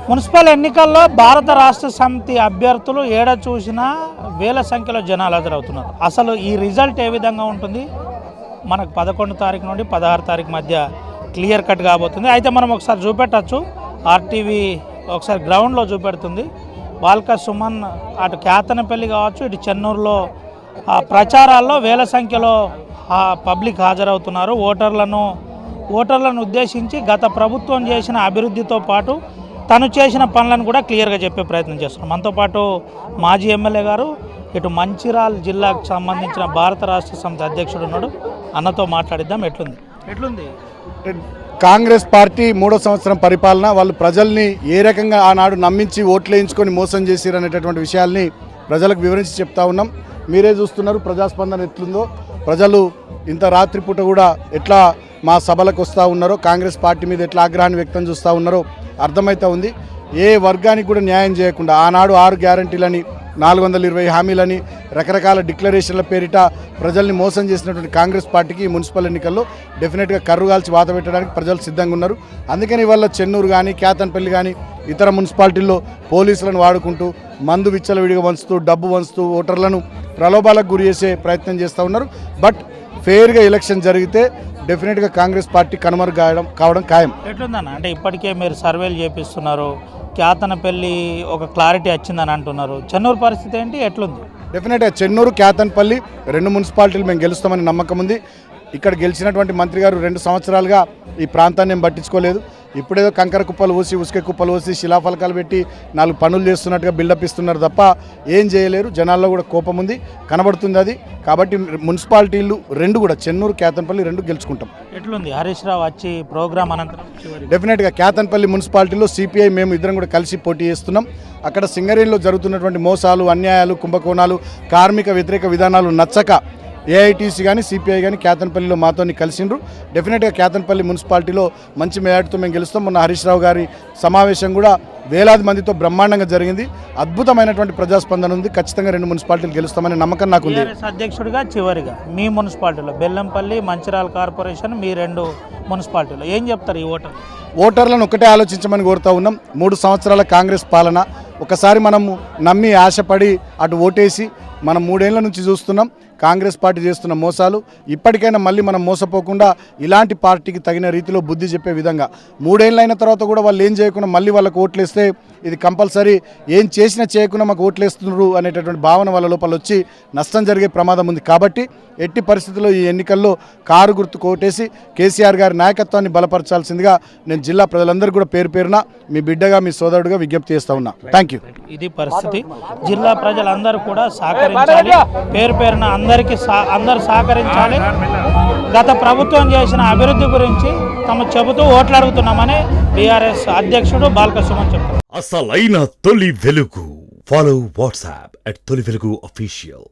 Municipal ఎన్నికల్లో భారత రాష్ట్ర సమితి అభ్యర్థులు ఏడ చూసినా వేల సంఖ్యలో జనాలు హాజరవుతున్నారు. అసలు ఈ రిజల్ట్ ఏ విధంగా ఉంటుంది మనకు 11 తారీఖు నుండి 16 తారీఖు మధ్య క్లియర్ కట్ కాబోతుంది. అయితే మనం ఒకసారి చూపెట్టచ్చు, ఆర్టీవీ ఒకసారి గ్రౌండ్లో చూపెడుతుంది. బాల్క సుమన్ అటు కేతనపల్లి కావచ్చు, ఇటు చెన్నూరులో ప్రచారాల్లో వేల సంఖ్యలో పబ్లిక్ హాజరవుతున్నారు. ఓటర్లను ఉద్దేశించి గత ప్రభుత్వం చేసిన అభివృద్ధితో పాటు తను చేసిన పనులను కూడా క్లియర్గా చెప్పే ప్రయత్నం చేస్తున్నాం. మనతో పాటు మాజీ ఎమ్మెల్యే గారు, ఇటు మంచిర్యాల జిల్లాకు సంబంధించిన భారత రాష్ట్ర సమితి అధ్యక్షుడు ఉన్నాడు. అన్నతో మాట్లాడిద్దాం. ఎట్లుంది కాంగ్రెస్ పార్టీ 3వ సంవత్సరం పరిపాలన, వాళ్ళు ప్రజల్ని ఏ రకంగా ఆనాడు నమ్మించి ఓట్లేయించుకొని మోసం చేసిరు అనేటటువంటి విషయాల్ని ప్రజలకు వివరించి చెప్తా ఉన్నాం. మీరే చూస్తున్నారు ప్రజాస్పందన ఎట్లుందో. ప్రజలు ఇంత రాత్రిపూట కూడా ఎట్లా మా సభలకు వస్తూ ఉన్నారో, కాంగ్రెస్ పార్టీ మీద ఎట్లా ఆగ్రహాన్ని వ్యక్తం చేస్తూ ఉన్నారో అర్థమవుతూ ఉంది. ఏ వర్గానికి కూడా న్యాయం చేయకుండా ఆనాడు 6 గ్యారంటీలని, 420 హామీలని, రకరకాల డిక్లరేషన్ల పేరిట ప్రజల్ని మోసం చేసినటువంటి కాంగ్రెస్ పార్టీకి మున్సిపల్ ఎన్నికల్లో డెఫినెట్గా కర్రుగాల్చి వాత పెట్టడానికి ప్రజలు సిద్ధంగా ఉన్నారు. అందుకని ఇవాళ చెన్నూరు కానీ, కేతన్పల్లి కానీ, ఇతర మున్సిపాలిటీల్లో పోలీసులను వాడుకుంటూ మందు విచ్చలవిడిగా వంచుతూ, డబ్బు వంచుతూ ఓటర్లను ప్రలోభాలకు గురి చేసే ప్రయత్నం చేస్తూ ఉన్నారు. బట్ ఫెయిర్గా ఎలక్షన్ జరిగితే డెఫినెట్గా కాంగ్రెస్ పార్టీ కావడం ఖాయం. ఎట్లుందన్న, అంటే ఇప్పటికే మీరు సర్వేలు చేపిస్తున్నారు, కేతనపల్లి ఒక క్లారిటీ వచ్చిందని అంటున్నారు. చెన్నూరు పరిస్థితి ఏంటి, ఎట్లుంది? డెఫినెట్గా చెన్నూరు, కేతన్పల్లి 2 మున్సిపాలిటీలు మేము గెలుస్తామని నమ్మకం ఉంది. ఇక్కడ గెలిచినటువంటి మంత్రి గారు 2 సంవత్సరాలుగా ఈ ప్రాంతాన్ని ఏం పట్టించుకోలేదు. ఇప్పుడేదో కంకర కుప్పలు పోసి, ఉసుకే కుప్పలు పోసి, శిలాఫలకాలు పెట్టి 4 పనులు చేస్తున్నట్టుగా బిల్డప్ ఇస్తున్నారు తప్ప ఏం చేయలేరు. జనాల్లో కూడా కోపం ఉంది, కనబడుతుంది అది. కాబట్టి మున్సిపాలిటీలు 2 కూడా, చెన్నూరు, కేతన్పల్లి 2 గెలుచుకుంటాం. ఎట్లుంది హరీష్ రావు వచ్చి ప్రోగ్రామ్ అనంతరం? డెఫినెట్గా కేతన్పల్లి మున్సిపాలిటీలో సిపిఐ మేము ఇద్దరం కూడా కలిసి పోటీ చేస్తున్నాం. అక్కడ సింగరేణిలో జరుగుతున్నటువంటి మోసాలు, అన్యాయాలు, కుంభకోణాలు, కార్మిక వ్యతిరేక విధానాలు నచ్చక ఏఐటీసీ కానీ, సిపిఐ కానీ కేతన్పల్లిలో మాతో కలిసిండ్రు. డెఫినెట్గా కేతన్పల్లి మున్సిపాలిటీలో మంచి మేయాటితో మేము గెలుస్తాం. మొన్న హరీష్ రావు గారి సమావేశం కూడా వేలాది మందితో బ్రహ్మాండంగా జరిగింది. అద్భుతమైనటువంటి ప్రజాస్పందన ఉంది. ఖచ్చితంగా 2 మున్సిపాలిటీలు గెలుస్తామనే నమ్మకం నాకు ఉంది. అధ్యక్షుడిగా చివరిగా మీ మున్సిపాలిటీలో బెల్లంపల్లి, మంచిర్యాల కార్పొరేషన్, మీ 2 మున్సిపాలిటీలో ఏం చెప్తారు ఈ ఓటర్లను ఒకటే ఆలోచించమని కోరుతా ఉన్నాం. 3 సంవత్సరాల కాంగ్రెస్ పాలన ఒకసారి మనము నమ్మి ఆశపడి అటు ఓటేసి మనం 3 ఏళ్ల నుంచి చూస్తున్నాం కాంగ్రెస్ పార్టీ చేస్తున్న మోసాలు. ఇప్పటికైనా మళ్ళీ మనం మోసపోకుండా ఇలాంటి పార్టీకి తగిన రీతిలో బుద్ధి చెప్పే విధంగా 3 ఏళ్ళు అయిన తర్వాత కూడా వాళ్ళు ఏం చేయకుండా మళ్ళీ వాళ్ళకు ఓట్లేస్తే ఇది కంపల్సరీ ఏం చేసినా చేయకుండా మాకు ఓట్లేస్తున్నారు అనేటటువంటి భావన వాళ్ళ లోపల వచ్చి నష్టం జరిగే ప్రమాదం ఉంది. కాబట్టి ఎట్టి పరిస్థితుల్లో ఈ ఎన్నికల్లో కారు గుర్తుకు ఓటేసి కేసీఆర్ గారి నాయకత్వాన్ని బలపరచాల్సిందిగా నేను జిల్లా ప్రజలందరూ కూడా పేరు పేరున మీ బిడ్డగా, మీ సోదరుడుగా విజ్ఞప్తి చేస్తా ఉన్నా. Thank you. ఇది పరిస్థితి. జిల్లా ప్రజలందరూ కూడా సహకరించాలి, పేరు పేరున అందరూ సహకరించాలి. గత ప్రభుత్వం చేసిన అభివృద్ధి గురించి తమ చెబుతూ ఓట్లు అడుగుతున్నామని బీఆర్ఎస్ అధ్యక్షుడు బాల్క సుమన్ చెప్పారు. అసలైన తొలి వెలుగు. ఫాలో వాట్సాప్ @తొలి వెలుగు అఫీషియల్.